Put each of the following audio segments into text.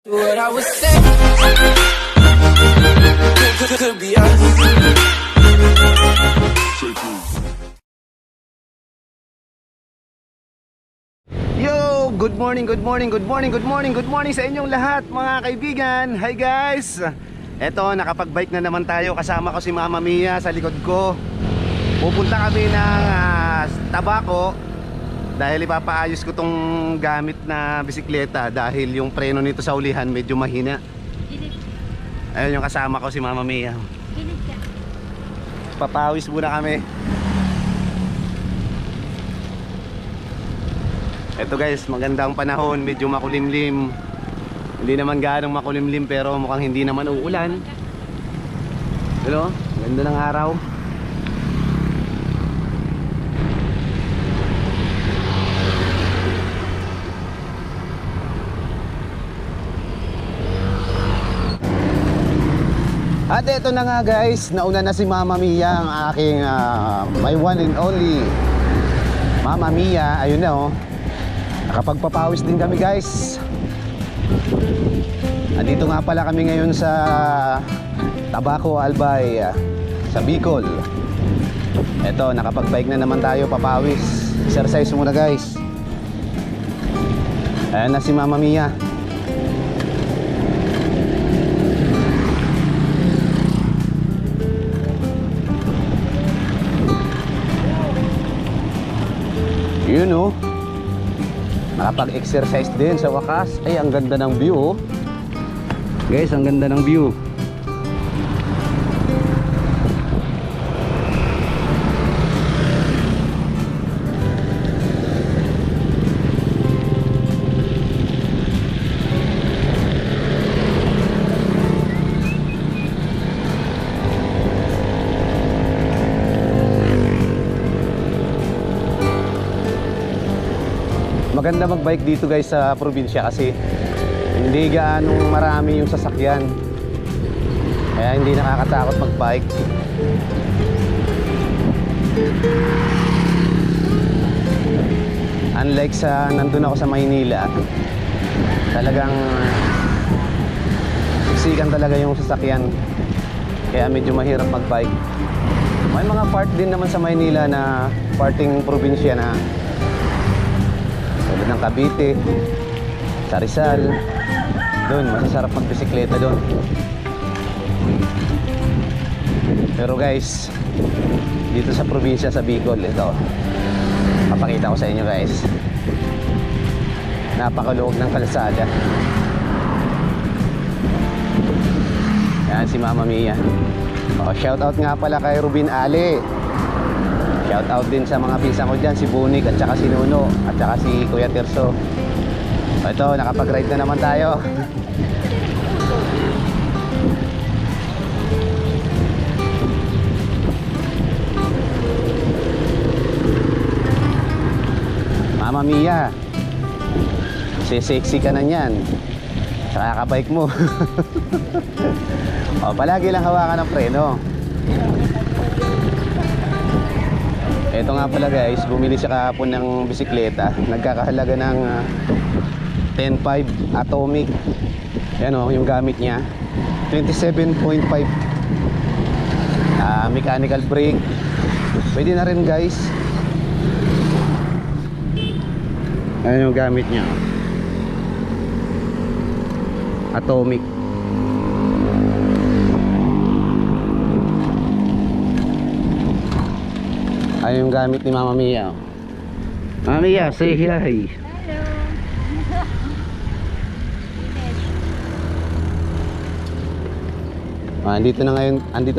What I was saying could be us. Yo! Good morning, good morning, good morning, good morning, good morning sa inyong lahat mga kaibigan. Hi guys! Eto, nakapag-bike na naman tayo. Kasama ko si Mama Mia sa likod ko. Pupunta kami ng Tabaco dahil ipapaayos ko tong gamit na bisikleta dahil yung preno nito sa ulihan medyo mahina. Ayun yung kasama ko si Mama Mia. Papawis muna kami. Eto guys, magandang panahon, medyo makulimlim. Hindi naman gaanong makulimlim pero mukhang hindi naman uulan. Pero ganda ng araw. At eto na nga guys, nauna na si Mama Mia, ang aking my one and only Mama Mia. Ayun na oh, nakapagpapawis din kami guys. Andito nga pala kami ngayon sa Tabaco Albay, sa Bicol. Eto, nakapag-bike na naman tayo, papawis. Exercise muna guys. Ayan na si Mama Mia. Yun oh, nakapag-exercise din sa wakas. Ay, ang ganda ng view oh. Guys, ang ganda ng view. Maganda mag-bike dito guys sa probinsya kasi hindi gaanong marami yung sasakyan. Kaya hindi nakakatakot mag-bike. Unlike sa nandun ako sa Maynila, talagang siksikan talaga yung sasakyan. Kaya medyo mahirap mag-bike. May mga part din naman sa Maynila na parting probinsya na ng Cavite, sa Rizal. Doon, masasarap magbisikleta doon. Pero guys, dito sa probinsya sa Bicol, ito, papakita ko sa inyo guys. Napakaluog ng kalsada. Yan si Mama Mia. Shoutout nga pala kay Rubin Ali. Shout out din sa mga pinsan ko dyan, si Bunik at saka si Nuno at saka si Kuya Tirso. Ito, nakapag-ride na naman tayo. Mama Mia, sexy ka na yan. Saka kabike mo. O, palagi lang hawakan ng preno. Ito nga pala guys, bumili siya kahapon ng bisikleta. Nagkakahalaga ng 10.5 Atomic. Yan o, yung gamit niya 27.5. Mechanical brake. Pwede na rin guys. Ayan yung gamit niya, Atomic. Ayun yung gamit ni Mama Mia. Mama Mia, say hi. Hello. Andito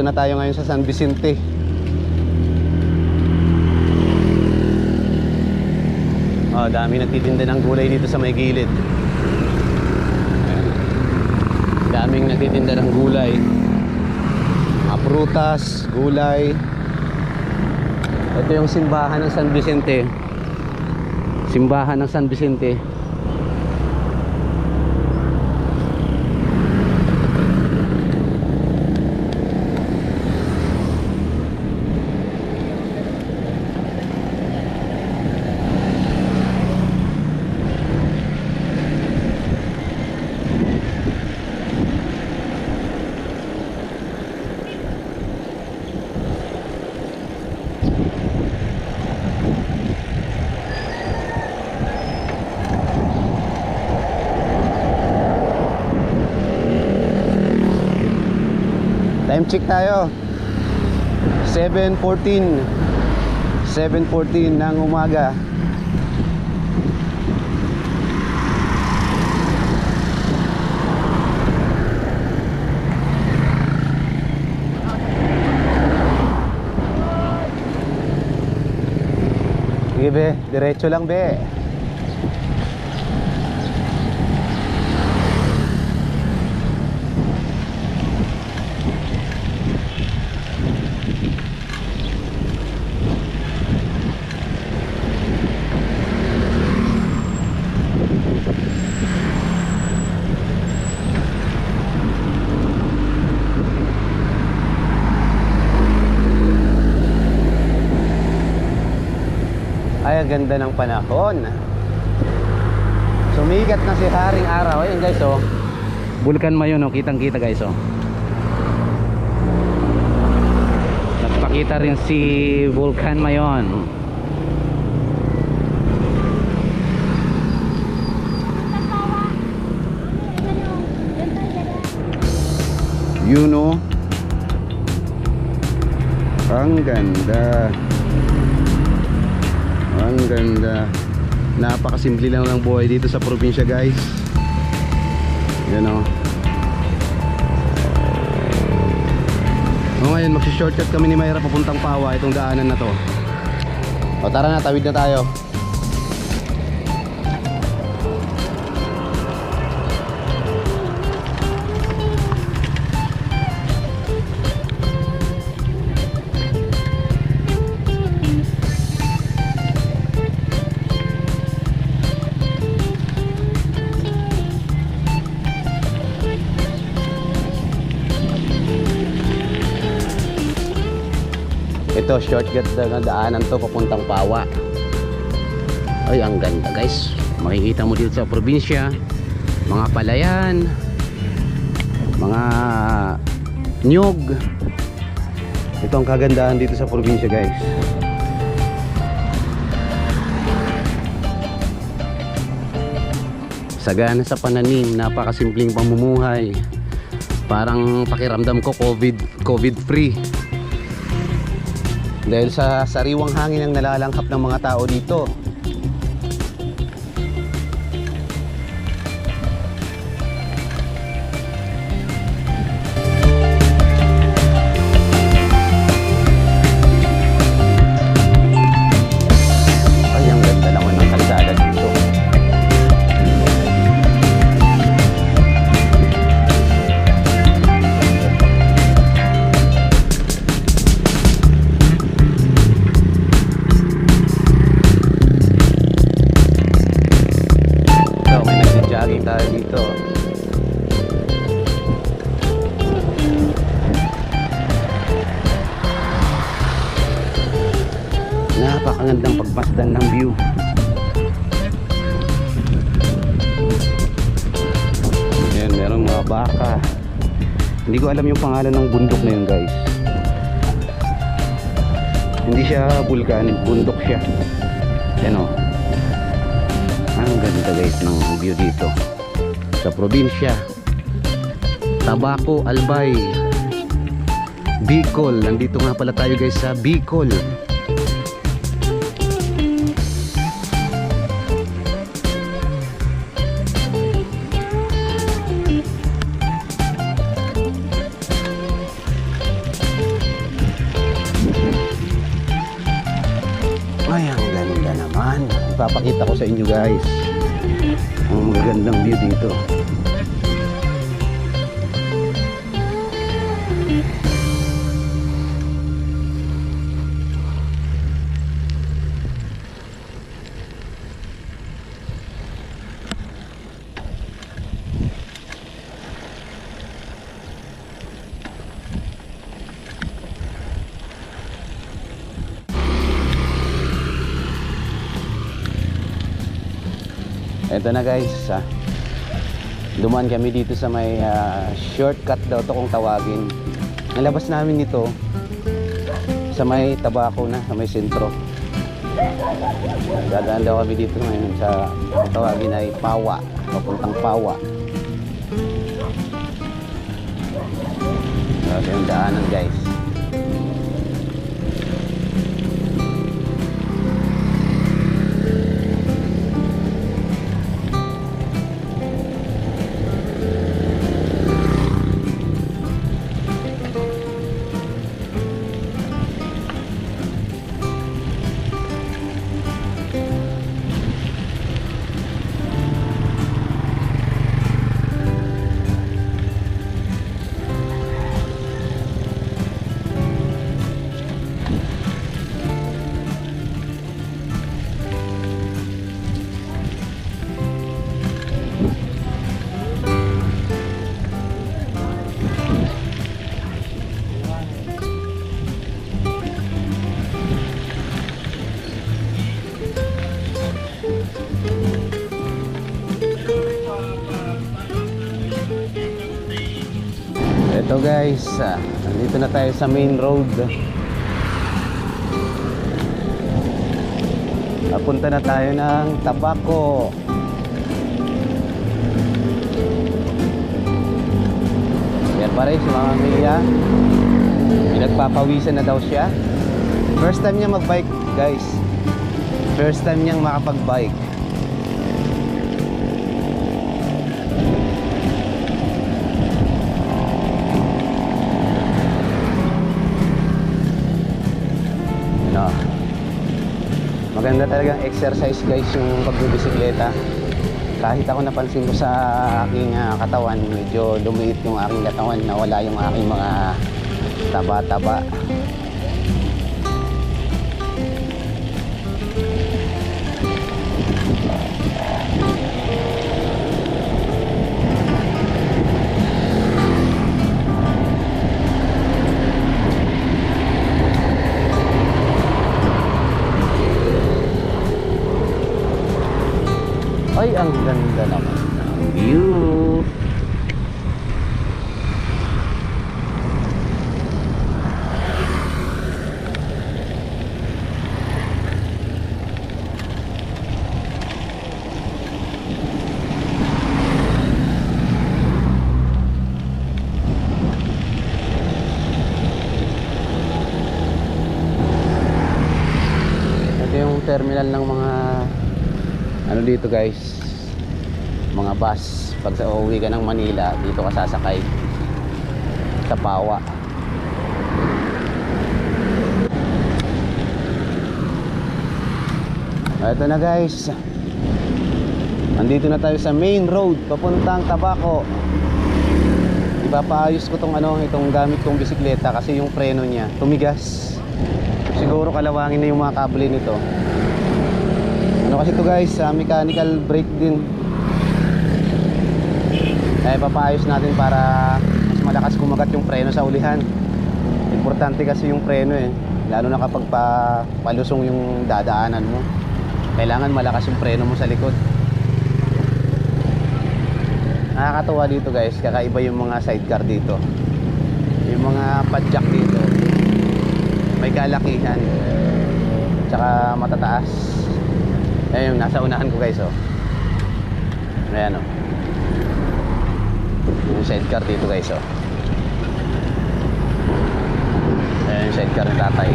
na tayo ngayon sa San Vicente. Dami nagtitinda ng gulay dito sa may gilid. Daming nagtitinda ng gulay. Mga prutas, gulay. Ito yung simbahan ng San Vicente. Simbahan ng San Vicente. Time check tayo. 7:14 ng umaga. Sige be, diretso lang be. Ay, ang ganda ng panahon. Sumikat na si Haring Araw. Ayun guys, oh. Bulkan Mayon, oh. Kitang kita guys, oh. Nagpakita rin si Vulcan Mayon. You know, ang ganda. Ang ganda. Napakasimple lang ng buhay dito sa probinsya guys. Yan o. Ngayon magsi-shortcut kami ni Mayra papuntang Pawa. Itong daanan na to. O tara na, tawid na tayo. Ito, shortcut na daanan to papuntang Pawa. Ay, ang ganda guys. Makikita mo dito sa probinsya, mga palayan, mga nyog. Ito ang kagandahan dito sa probinsya guys. Sagana sa pananim, napakasimpleng pamumuhay. Parang pakiramdam ko COVID free. Dahil sa sariwang hangin ang nalalanghap ng mga tao dito. Ay, ang ganda naman ng kalsada dito. Tayo dito. Napakagandang pagmasdan ng view. Ayan, merong mga baka. Hindi ko alam yung pangalan ng bundok na yun guys. Hindi siya bulkan, bundok siya. Ayan o. Ang ganda guys ng view dito sa probinsya. Tabaco, Albay, Bicol. Nandito nga pala tayo guys sa Bicol. Ay, ang ganda naman. Ipapakita ko sa inyo guys ang magagandang view dito. Ito na guys, dumaan kami dito sa may shortcut daw to kung tawagin. Nalabas namin ito sa may Tabaco na, sa may sentro. Dadaan daw kami dito ngayon sa kung tawagin ay Pawa, papuntang Pawa. Ito yung daanan guys. Ito guys, nandito na tayo sa main road. Papunta na tayo ng Tabaco. Yan pa rin si Mama Mia. Pinagpapawisan na daw siya. First time niya magbike guys. First time niyang makapagbike. No. Maganda talagang exercise guys yung pagbibisikleta. Kahit ako napansin ko sa aking katawan, medyo lumiit yung aking katawan, nawala yung aking mga taba-taba. Ay, ang ganda naman ng view. Ito yung terminal ng mga ano dito guys, mga bus. Pag sa uuwi ka ng Manila, dito ka sasakay sa Pawa. Ito na guys, nandito na tayo sa main road papuntang Tabaco. Ipapaayos ko itong gamit kong bisikleta kasi yung preno niya tumigas. Siguro kalawangin na yung mga kable nito. Kasi ito guys, mechanical brake din. Papaayos natin para mas malakas kumagat yung preno sa ulihan. Importante kasi yung preno lalo na kapag palusong yung dadaanan mo. Kailangan malakas yung preno mo sa likod. Nakakatuwa dito guys, kakaiba yung mga sidecar dito. Yung mga padjak dito may kalakihan, tsaka matataas. Ayun, nasa unahan ko guys, ayan, yung sidecar dito guys, ayan yung sidecar ng tatay.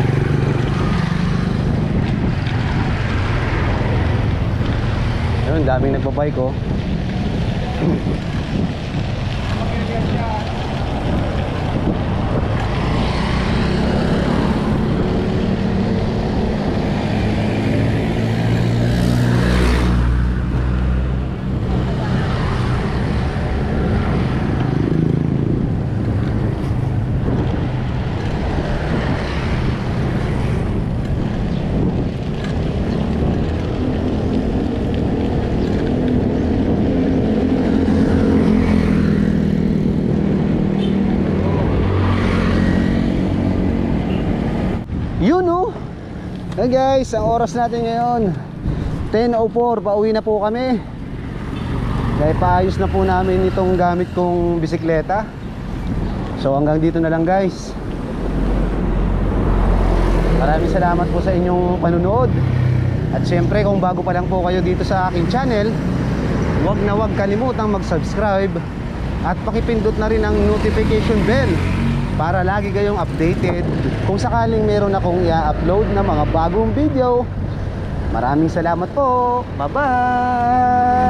Ayun, daming nagbabike Yun Hey guys, ang oras natin ngayon 10:04, pauwi na po kami. Dahil paayos na po namin itong gamit kong bisikleta. So hanggang dito na lang guys. Maraming salamat po sa inyong panunood. At syempre kung bago pa lang po kayo dito sa aking channel, huwag na huwag kalimutang mag-subscribe at pakipindot na rin ang notification bell para lagi kayong updated kung sakaling meron akong i-upload na mga bagong video. Maraming salamat po. Bye-bye!